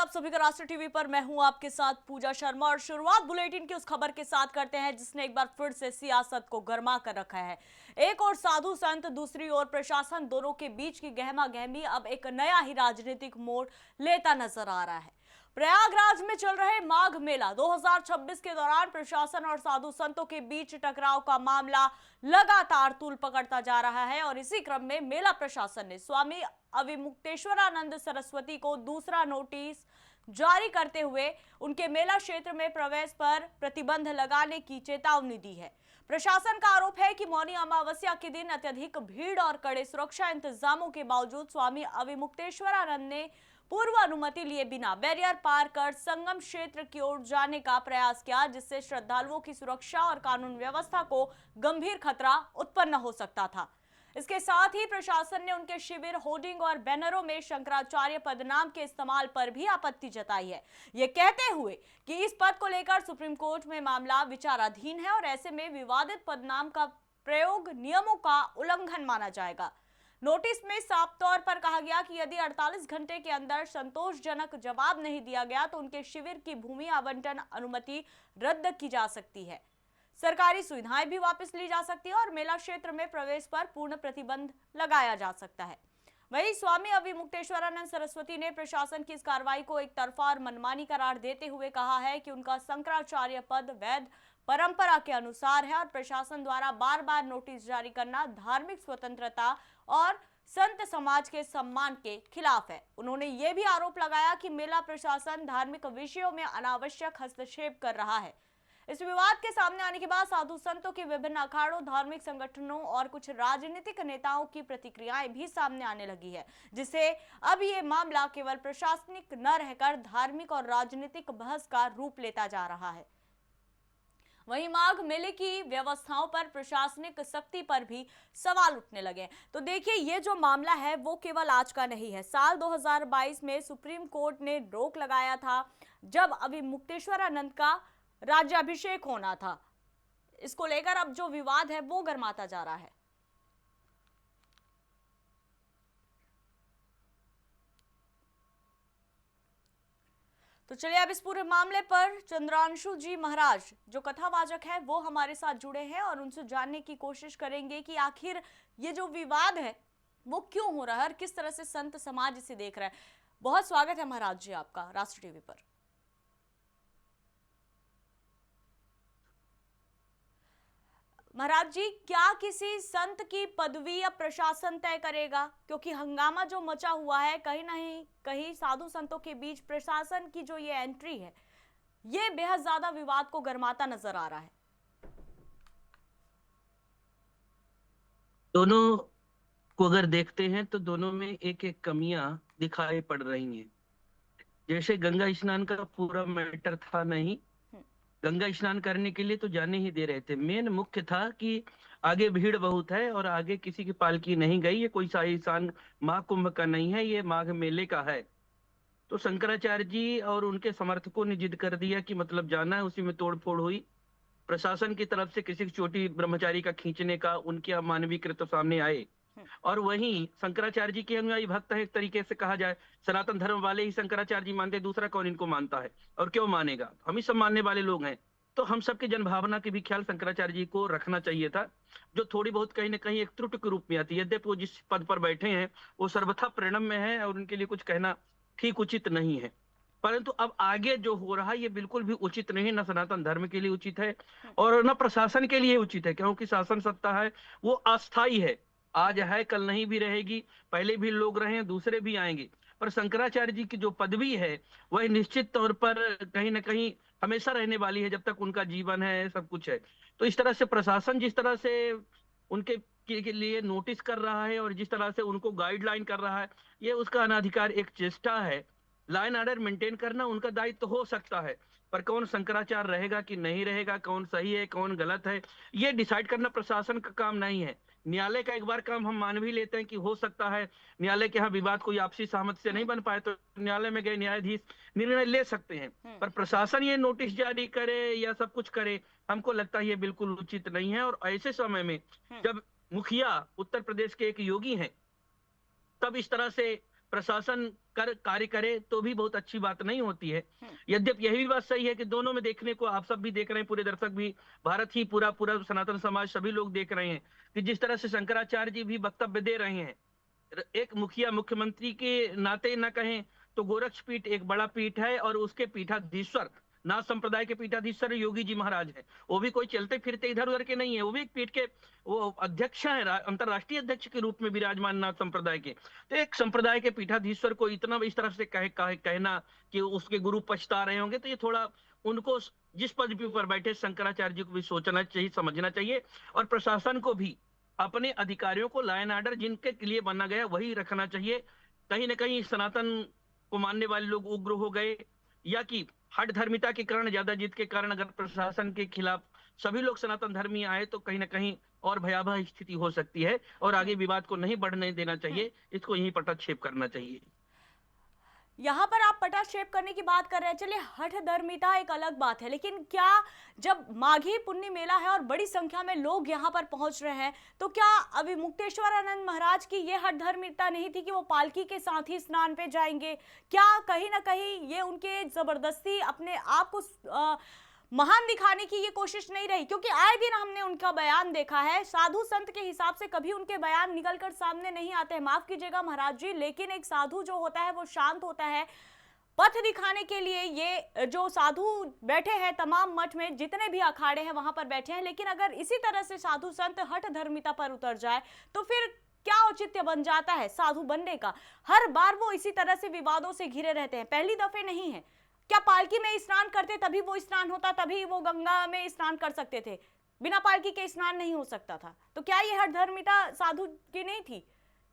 आप सभी का राष्ट्र टीवी पर। मैं हूं आपके साथ पूजा शर्मा और शुरुआत बुलेटिन की उस खबर के साथ करते हैं जिसने एक बार फिर से सियासत को गर्मा कर रखा है। एक और साधु संत, दूसरी ओर प्रशासन, दोनों के बीच की गहमा गहमी अब एक नया ही राजनीतिक मोड़ लेता नजर आ रहा है। प्रयागराज में चल रहे माघ मेला 2026 के दौरान प्रशासन और साधु संतों के बीच टकराव का मामला लगातार तूल पकड़ता जा रहा है और इसी क्रम में मेला प्रशासन ने स्वामी अविमुक्तेश्वरानंद सरस्वती को दूसरा नोटिस जारी करते हुए उनके मेला क्षेत्र में प्रवेश पर प्रतिबंध लगाने की चेतावनी दी है। प्रशासन का आरोप है कि मौनी अमावस्या के दिन अत्यधिक भीड़ और कड़े सुरक्षा इंतजामों के बावजूद स्वामी अविमुक्तेश्वरानंद ने पूर्व अनुमति लिए बिना बैरियर पार कर संगम क्षेत्र की ओर जाने का प्रयास किया, जिससे श्रद्धालुओं की सुरक्षा और कानून व्यवस्था को गंभीर खतरा उत्पन्न हो सकता था। इसके साथ ही प्रशासन ने उनके शिविर, होर्डिंग और बैनरों में शंकराचार्य पदनाम के इस्तेमाल पर भी आपत्ति जताई है, ये कहते हुए कि इस पद को लेकर सुप्रीम कोर्ट में मामला विचाराधीन है और ऐसे में विवादित पदनाम का प्रयोग नियमों का उल्लंघन माना जाएगा। नोटिस में साफ तौर पर कहा गया कि यदि 48 घंटे के अंदर संतोषजनक जवाब नहीं दिया गया तो उनके शिविर की भूमि आवंटन अनुमति रद्द की जा सकती है, सरकारी सुविधाएं भी वापस ली जा सकती है और मेला क्षेत्र में प्रवेश पर पूर्ण प्रतिबंध लगाया जा सकता है। वहीं स्वामी अविमुक्तेश्वरानंद सरस्वती ने प्रशासन की इस कार्रवाई को एक तरफा और मनमानी करार देते हुए कहा है कि उनका शंकराचार्य पद वैध परंपरा के अनुसार है और प्रशासन द्वारा बार बार नोटिस जारी करना धार्मिक स्वतंत्रता और संत समाज के सम्मान के खिलाफ है। उन्होंने ये भी आरोप लगाया कि मेला प्रशासन धार्मिक विषयों में अनावश्यक हस्तक्षेप कर रहा है। इस विवाद के सामने आने के बाद साधु संतों के विभिन्न अखाड़ों, धार्मिक संगठनों और कुछ राजनीतिक नेताओं की प्रतिक्रियाएं भी सामने आने लगी है, जिससे अब ये मामला केवल प्रशासनिक न रहकर धार्मिक और राजनीतिक बहस का रूप लेता जा रहा है। वहीं माघ मेले की व्यवस्थाओं पर प्रशासनिक सख्ती पर भी सवाल उठने लगे। तो देखिए, ये जो मामला है वो केवल आज का नहीं है। साल 2022 में सुप्रीम कोर्ट ने रोक लगाया था जब अविमुक्तेश्वरानंद का राज्याभिषेक होना था। इसको लेकर अब जो विवाद है वो गर्माता जा रहा है। तो चलिए अब इस पूरे मामले पर चंद्रांशु जी महाराज जो कथावाचक है वो हमारे साथ जुड़े हैं और उनसे जानने की कोशिश करेंगे कि आखिर ये जो विवाद है वो क्यों हो रहा है और किस तरह से संत समाज इसे देख रहा है। बहुत स्वागत है महाराज जी आपका राष्ट्र टीवी पर। महाराज जी, क्या किसी संत की पदवी अब प्रशासन तय करेगा? क्योंकि हंगामा जो मचा हुआ है, कहीं ना कहीं साधु संतों के बीच प्रशासन की जो ये एंट्री है ये बेहद ज्यादा विवाद को गर्माता नजर आ रहा है। दोनों को अगर देखते हैं तो दोनों में एक एक कमियां दिखाई पड़ रही हैं। जैसे गंगा स्नान का पूरा मैटर था नहीं, गंगा स्नान करने के लिए तो जाने ही दे रहे थे। मेन मुख्य था कि आगे भीड़ बहुत है और आगे किसी की पालकी नहीं गई। ये कोई शाही स्नान महाकुंभ का नहीं है, ये माघ मेले का है। तो शंकराचार्य जी और उनके समर्थकों ने जिद कर दिया कि मतलब जाना है, उसी में तोड़ फोड़ हुई। प्रशासन की तरफ से किसी की चोटी ब्रह्मचारी का खींचने का उनके अमानवीय कृत्य सामने आए। और वहीं शंकराचार्य जी के अनुयायी भक्त है, एक तरीके से कहा जाए सनातन धर्म वाले ही शंकराचार्य जी मानते, दूसरा कौन इनको मानता है और क्यों मानेगा, हम ही सब मानने वाले लोग हैं। तो हम सबके जनभावना के भी ख्याल शंकराचार्य जी को रखना चाहिए था, जो थोड़ी बहुत कहीं ना कहीं एक त्रुटि के रूप में आती है। यद्यपि वो जिस पद पर बैठे हैं वो सर्वथा प्रणम में है और उनके लिए कुछ कहना ठीक उचित नहीं है। परंतु अब आगे जो हो रहा है ये बिल्कुल भी उचित नहीं, न सनातन धर्म के लिए उचित है और न प्रशासन के लिए उचित है, क्योंकि शासन सत्ता है वो अस्थाई है। आज है, कल नहीं भी रहेगी, पहले भी लोग रहे हैं, दूसरे भी आएंगे। पर शंकराचार्य जी की जो पदवी है वह निश्चित तौर पर कहीं ना कहीं हमेशा रहने वाली है, जब तक उनका जीवन है, सब कुछ है। तो इस तरह से प्रशासन जिस तरह से उनके के लिए नोटिस कर रहा है और जिस तरह से उनको गाइडलाइन कर रहा है, ये उसका अनाधिकार एक चेष्टा है। लाइन ऑर्डर मेंटेन करना उनका दायित्व तो हो सकता है, पर कौन शंकराचार्य रहेगा कि नहीं रहेगा, कौन सही है कौन गलत है, ये डिसाइड करना प्रशासन का काम नहीं है। न्यायालय का एक बार काम हम मान भी लेते हैं कि हो सकता है न्यायालय के यहाँ विवाद कोई आपसी सहमति से नहीं बन पाए तो न्यायालय में गए न्यायाधीश निर्णय ले सकते हैं। पर प्रशासन ये नोटिस जारी करे या सब कुछ करे, हमको लगता है ये बिल्कुल उचित नहीं है। और ऐसे समय में जब मुखिया उत्तर प्रदेश के एक योगी हैं, तब इस तरह से प्रशासन कर कार्य करे तो भी बहुत अच्छी बात नहीं होती है। यद्यप यही भी बात सही है कि दोनों में देखने को आप सब भी देख रहे हैं, पूरे दर्शक भी, भारत ही पूरा पूरा सनातन समाज सभी लोग देख रहे हैं कि जिस तरह से शंकराचार्य जी भी वक्तव्य दे रहे हैं। एक मुखिया मुख्यमंत्री के नाते न कहें तो गोरक्ष पीठ एक बड़ा पीठ है और उसके पीठाधीश्वर नाथ संप्रदाय के पीठाधीश्वर योगी जी महाराज हैं। वो भी कोई चलते फिरते इधर उधर के नहीं है, वो भी एक पीठ के वो अध्यक्ष हैं, अंतरराष्ट्रीय अध्यक्ष के रूप में विराजमान नाथ संप्रदाय के। तो एक संप्रदाय के पीठाधीश्वर को इतना इस तरह से कहना कि उसके गुरु पछता रहे होंगे, तो ये थोड़ा उनको, जिस पद पर बैठे शंकराचार्य जी को भी सोचना चाहिए, समझना चाहिए, और प्रशासन को भी अपने अधिकारियों को लाइन आर्डर जिनके लिए बना गया वही रखना चाहिए। कहीं ना कहीं सनातन को मानने वाले लोग उग्र हो गए, या कि हठ धर्मिता के कारण, ज्यादा जिद के कारण अगर प्रशासन के खिलाफ सभी लोग सनातन धर्मी आए तो कहीं ना कहीं और भयावह स्थिति हो सकती है, और आगे विवाद को नहीं बढ़ने देना चाहिए, इसको यहीं पटाक्षेप करना चाहिए। यहाँ पर आप पटाक्षेप करने की बात कर रहे हैं, चलिए हठ धर्मिता एक अलग बात है, लेकिन क्या जब माघी पुण्य मेला है और बड़ी संख्या में लोग यहाँ पर पहुंच रहे हैं, तो क्या अभी मुक्तेश्वरानंद महाराज की ये हठ धर्मिता नहीं थी कि वो पालकी के साथ ही स्नान पे जाएंगे? क्या कहीं ना कहीं ये उनके जबरदस्ती अपने आप को महान दिखाने की ये कोशिश नहीं रही? क्योंकि आए दिन हमने उनका बयान देखा है, साधु संत के हिसाब से कभी उनके बयान निकलकर सामने नहीं आते हैं, माफ कीजिएगा महाराज जी, लेकिन एक साधु जो होता है वो शांत होता है। पथ दिखाने के लिए ये जो साधु बैठे हैं तमाम मठ में, जितने भी अखाड़े हैं वहां पर बैठे हैं, लेकिन अगर इसी तरह से साधु संत हठ धर्मिता पर उतर जाए तो फिर क्या औचित्य बन जाता है साधु बनने का? हर बार वो इसी तरह से विवादों से घिरे रहते हैं, पहली दफे नहीं है। क्या पालकी में स्नान करते तभी वो स्नान होता, तभी वो गंगा में स्नान कर सकते थे, बिना पालकी के स्नान नहीं हो सकता था? तो क्या ये हठ धर्मिता साधु की नहीं थी?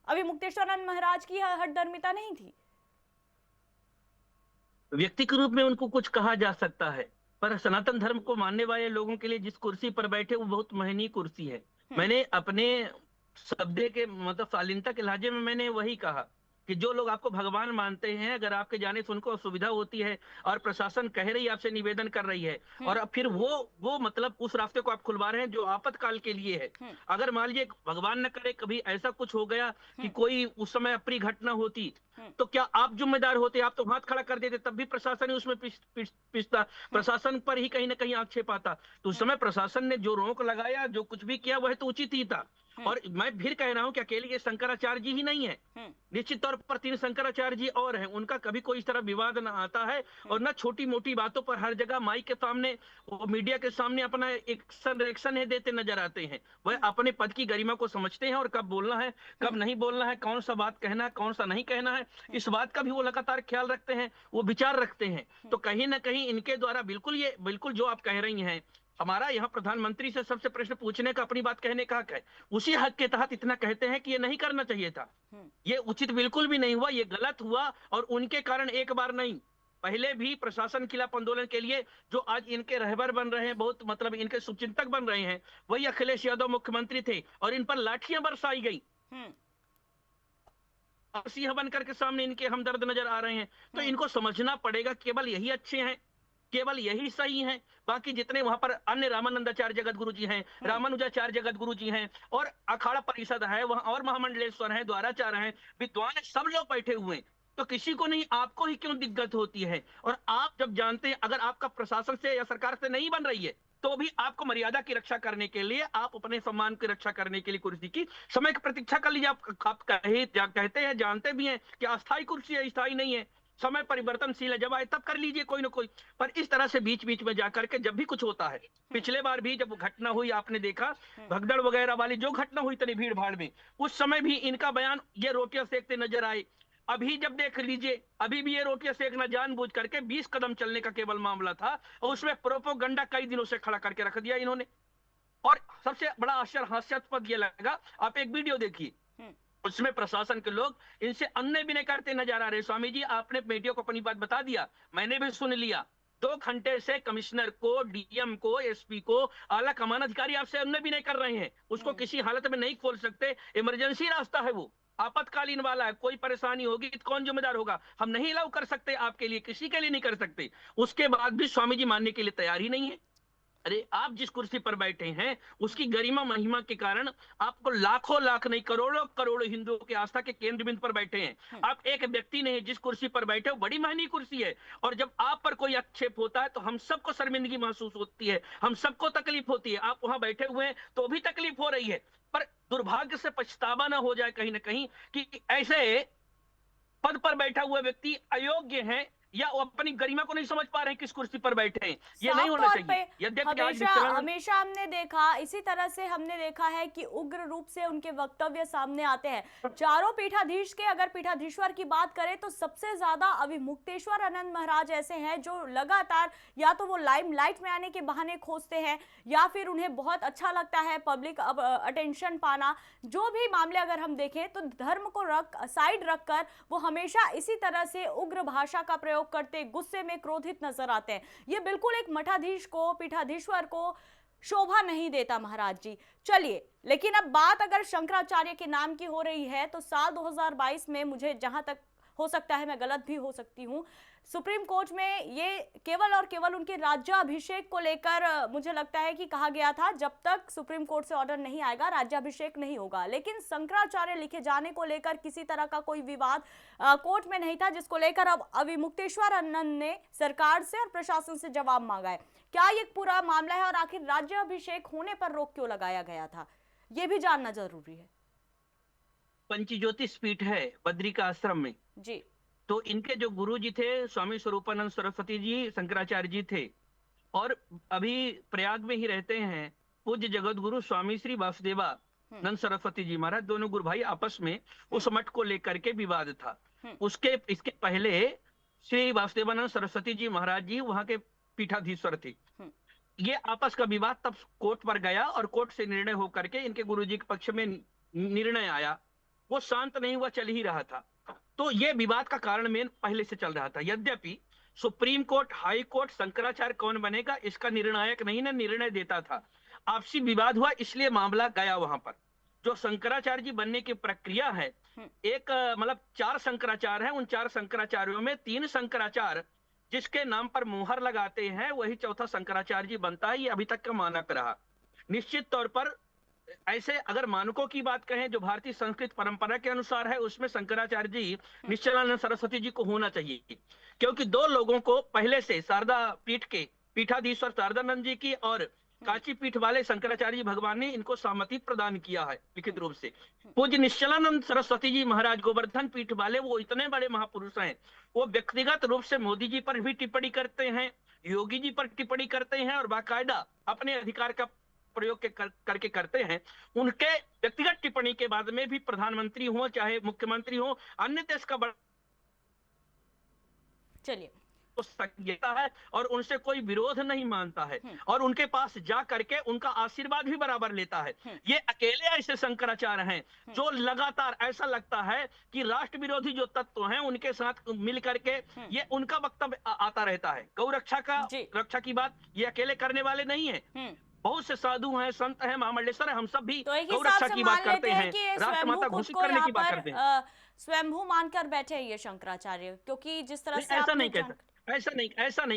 अभी मुक्तेश्वरानंद महाराज की हठ धर्मिता नहीं थी? व्यक्ति के रूप में उनको कुछ कहा जा सकता है, पर सनातन धर्म को मानने वाले लोगों के लिए जिस कुर्सी पर बैठे वो बहुत महंगी कुर्सी है। मैंने अपने शब्द के मतलब शालीनता के लहजे में मैंने वही कहा कि जो लोग आपको भगवान मानते हैं, अगर आपके जाने से उनको असुविधा होती है और प्रशासन कह रही है, आपसे निवेदन कर रही है, और अब फिर वो मतलब उस रास्ते को आप खुलवा रहे हैं जो आपातकाल के लिए है। अगर मान लीजिए भगवान न करे कभी ऐसा कुछ हो गया कि कोई उस समय अप्रिय घटना होती, तो क्या आप जिम्मेदार होते? आप तो हाथ खड़ा कर देते, तब भी प्रशासन ही उसमें पिसता, प्रशासन पर ही कहीं ना कहीं आक्षेप आता। तो उस समय प्रशासन ने जो रोक लगाया, जो कुछ भी किया, वह तो उचित ही था। और मैं फिर कह रहा हूं कि अकेले ये शंकराचार्य जी ही नहीं है, निश्चित तौर पर 3 शंकराचार्य जी और हैं, उनका कभी कोई इस तरह विवाद न आता है, और न छोटी मोटी बातों पर हर जगह माइक के सामने, वो मीडिया के सामने अपना एक रिएक्शन है देते नजर आते हैं। वह अपने पद की गरिमा को समझते हैं और कब बोलना है, कब नहीं बोलना है, कौन सा बात कहना है, कौन सा नहीं कहना है, इस बात का भी वो लगातार ख्याल रखते हैं, वो विचार रखते हैं। तो कहीं ना कहीं इनके द्वारा बिल्कुल जो आप कह रही हैं, हमारा यहाँ प्रधानमंत्री से सबसे प्रश्न पूछने का, अपनी बात कहने का हक है, उसी हक के तहत इतना कहते हैं कि ये नहीं करना चाहिए था, ये उचित बिल्कुल भी नहीं हुआ, ये गलत हुआ। और उनके कारण एक बार नहीं, पहले भी प्रशासन खिलाफ आंदोलन के लिए जो आज इनके रहबर बन रहे हैं, बहुत मतलब इनके शुभचिंतक बन रहे हैं, वही अखिलेश यादव मुख्यमंत्री थे, और इन पर लाठियां बरसाई गई, सिंह बनकर के सामने इनके हमदर्द नजर आ रहे हैं। तो इनको समझना पड़ेगा केवल यही अच्छे हैं, केवल यही सही है, बाकी जितने वहां पर अन्य रामानंदाचार्य जगत गुरु जी हैं, रामानुजाचार्य जगत गुरु जी हैं, और अखाड़ा परिषद है वहां, और महामंडलेश्वर है, द्वाराचार्य हैं, विद्वान, सब लोग बैठे हुए हैं। तो किसी को नहीं, आपको ही क्यों दिक्कत होती है? और आप जब जानते हैं अगर आपका प्रशासन से या सरकार से नहीं बन रही है, तो भी आपको मर्यादा की रक्षा करने के लिए, आप अपने सम्मान की रक्षा करने के लिए कुर्सी की समय की प्रतीक्षा कर लीजिए। आप कहते हैं, जानते भी हैं कि अस्थायी कुर्सी है, स्थायी नहीं है, समय परिवर्तनशील है, जब आए तब कर लीजिए कोई ना कोई। पर इस तरह से बीच बीच में जाकर के जब भी कुछ होता है, पिछले बार भी जब घटना हुई, आपने देखा भगदड़ वगैरह वाली जो घटना हुई इतनी भीड़ भाड़ में, उस समय भी इनका बयान ये रोटियां सेकते नजर आए। अभी जब देख लीजिए, अभी भी ये रोटियां सेकना जानबूझ करके 20 कदम चलने का केवल मामला था, और उसमें प्रोपोगंडा कई दिनों से खड़ा करके रख दिया इन्होंने। और सबसे बड़ा आश्चर्य, हास्यास्पद ये लगा, आप एक वीडियो देखिए, उसमें प्रशासन के लोग इनसे अन्य भी नहीं करते नजर आ रहे। स्वामी जी, आपने मीडिया को अपनी बात बता दिया, मैंने भी सुन लिया, 2 घंटे से कमिश्नर को, डीएम को, एसपी को, आला कमान अधिकारी आपसे अन्य भी नहीं कर रहे हैं, उसको किसी हालत में नहीं खोल सकते, इमरजेंसी रास्ता है वो, आपातकालीन वाला है, कोई परेशानी होगी तो कौन जिम्मेदार होगा? हम नहीं अलाउ कर सकते आपके लिए, किसी के लिए नहीं कर सकते। उसके बाद भी स्वामी जी मानने के लिए तैयार ही नहीं है। अरे आप जिस कुर्सी पर बैठे हैं उसकी गरिमा महिमा के कारण आपको लाखों लाख नहीं करोड़ों करोड़ों हिंदुओं की आस्था के केंद्र बिंदु पर बैठे हैं। आप एक व्यक्ति नहीं, जिस कुर्सी पर बैठे हो बड़ी महंगी कुर्सी है, और जब आप पर कोई आक्षेप होता है तो हम सबको शर्मिंदगी महसूस होती है, हम सबको तकलीफ होती है। आप वहां बैठे हुए हैं तो भी तकलीफ हो रही है, पर दुर्भाग्य से पछतावा ना हो जाए कहीं ना कहीं कि ऐसे पद पर बैठा हुआ व्यक्ति अयोग्य है, या वो अपनी गरिमा को नहीं समझ पा रहे हैं किस कुर्सी पर बैठे हैं। ये नहीं साफ होना तौर पे चाहिए। यद्यपि आज हमेशा हमेशा हमने देखा, इसी तरह से हमने देखा है कि उग्र रूप से उनके वक्तव्य सामने आते हैं। चारों पीठाधीश के अगर पीठाधीश्वर की बात करें तो सबसे ज्यादा अविमुक्तेश्वर आनंद महाराज ऐसे हैं जो लगातार या तो वो लाइमलाइट में आने के बहाने खोजते हैं, या फिर उन्हें बहुत अच्छा लगता है पब्लिक अटेंशन पाना। जो भी मामले अगर हम देखें तो धर्म को साइड रखकर वो हमेशा इसी तरह से उग्र भाषा का प्रयोग करते, गुस्से में क्रोधित नजर आते हैं। ये बिल्कुल एक मठाधीश को, पीठाधीश्वर को शोभा नहीं देता महाराज जी। चलिए, लेकिन अब बात अगर शंकराचार्य के नाम की हो रही है तो साल 2022 में, मुझे जहां तक हो सकता है मैं गलत भी हो सकती हूं, सुप्रीम कोर्ट में ये केवल और केवल उनके राज्याभिषेक को लेकर मुझे लगता है कि कहा गया था जब तक सुप्रीम कोर्ट से ऑर्डर नहीं आएगा राज्याभिषेक नहीं होगा। लेकिन शंकराचार्य लिखे जाने को लेकर किसी तरह का कोई विवाद कोर्ट में नहीं था, जिसको लेकर अब अविमुक्तेश्वर आनंद ने सरकार से और प्रशासन से जवाब मांगा है। क्या ये पूरा मामला है और आखिर राज्याभिषेक होने पर रोक क्यों लगाया गया था, ये भी जानना जरूरी है। पंचज्योतिष पीठ है बद्री का आश्रम में जी, तो इनके जो गुरु जी थे स्वामी स्वरूपानंद सरस्वती जी शंकराचार्य जी थे, और अभी प्रयाग में ही रहते हैं पूज्य जगत गुरु स्वामी श्री वासुदेवा नंद सरस्वती जी महाराज। दोनों गुरु भाई आपस में उस मठ को लेकर के विवाद था। उसके इसके पहले श्री वासुदेवानंद सरस्वती जी महाराज जी वहां के पीठाधीश्वर थे। ये आपस का विवाद तब कोर्ट पर गया और कोर्ट से निर्णय होकर के इनके गुरु जी के पक्ष में निर्णय आया। वो शांत नहीं हुआ, चल ही रहा था। तो ये विवाद का कारण मेन पहले से चल रहा था। यद्यपि supreme court, high court Shankaracharya कौन बनेगा इसका निर्णायक नहीं, ना निर्णय देता था। आपसी विवाद हुआ इसलिए मामला गया वहां पर। जो शंकराचार्य जी बनने की प्रक्रिया है, एक मतलब 4 शंकराचार्य हैं, उन 4 शंकराचार्यों में 3 शंकराचार्य जिसके नाम पर मुहर लगाते हैं वही चौथा शंकराचार्य जी बनता है। ये अभी तक का मानक रहा। निश्चित तौर पर ऐसे अगर मानकों की बात कहें जो भारतीय संस्कृत परंपरा के अनुसार है, उसमें शंकराचार्य जी निश्चलानंद सरस्वती जी को होना चाहिए, क्योंकि 2 लोगों को पहले से शारदा पीठ के पीठाधीश्वर शारदानंद जी की और काची पीठ वाले शंकराचार्य जी भगवान ने इनको सहमति प्रदान किया है लिखित रूप से। पूज्य निश्चलानंद सरस्वती जी महाराज गोवर्धन पीठ वाले वो इतने बड़े महापुरुष हैं, वो व्यक्तिगत रूप से मोदी जी पर भी टिप्पणी करते हैं, योगी जी पर टिप्पणी करते हैं, और बाकायदा अपने अधिकार का प्रयोग करके करते हैं। उनके व्यक्तिगत टिप्पणी के बाद में भी प्रधानमंत्री हो चाहे मुख्यमंत्री हो, अन्य देश का बड़ा चलिए तो संज्ञता है और उनसे कोई विरोध नहीं मानता है, और उनके पास जा करके उनका आशीर्वाद भी बराबर लेता है। ये अकेले ऐसे शंकराचार्य हैं जो लगातार ऐसा लगता है कि राष्ट्र विरोधी जो तत्व हैं उनके साथ मिल करके ये उनका वक्तव्य आता रहता है। गौ रक्षा का रक्षा की बात ये अकेले करने वाले नहीं है, बहुत से साधु हैं, संत हैं, महामंडलेश्वर हैं, हम सब भी तो गौ रक्षा की बात करते हैं, राष्ट्रमाता घोषित करने की बात करते हैं। स्वयंभू मानकर बैठे ये शंकराचार्य, क्योंकि जिस तरह से ऐसा नहीं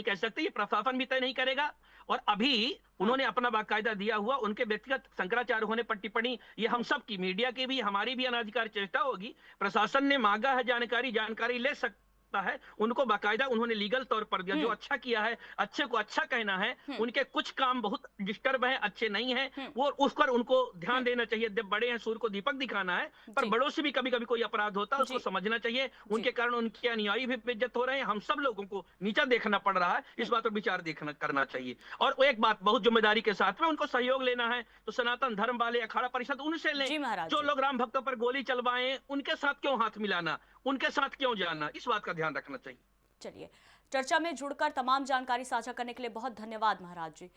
कह सकते, ये प्रशासन भी तय नहीं करेगा। और अभी उन्होंने अपना बाकायदा दिया हुआ उनके व्यक्तिगत शंकराचार्य होने पर टिप्पणी, ये हम सब की, मीडिया की भी, हमारी भी अनाधिकार चेष्टा होगी। प्रशासन ने मांगा है जानकारी ले सकता है, उनको बाकायदा उन्होंने लीगल तौर पर दिया। जो अच्छा किया है, अच्छे को अच्छा कहना है। उनके कुछ काम बहुत डिस्टर्ब है, अच्छे नहीं है, वो उस पर उनको ध्यान देना चाहिए। जब बड़े हैं सूर्य को दीपक दिखाना है, पर बड़ों से भी कभी कभी कोई अपराध होता है, उसको समझना चाहिए। उनके कारण उनके अनुयायी भी बेइज्जत हो रहे हैं, हम सब लोगों को नीचा देखना पड़ रहा है, इस बात पर विचार करना चाहिए। और एक बात बहुत जिम्मेदारी के साथ में उनको सहयोग लेना है तो सनातन धर्म वाले अखाड़ा परिषद उनसे लें। जो लोग राम भक्तों पर गोली चलवाएं उनके साथ क्यों हाथ मिलाना, उनके साथ क्यों जाना, इस बात का ध्यान रखना चाहिए। चलिए, चर्चा में जुड़कर तमाम जानकारी साझा करने के लिए बहुत धन्यवाद महाराज जी।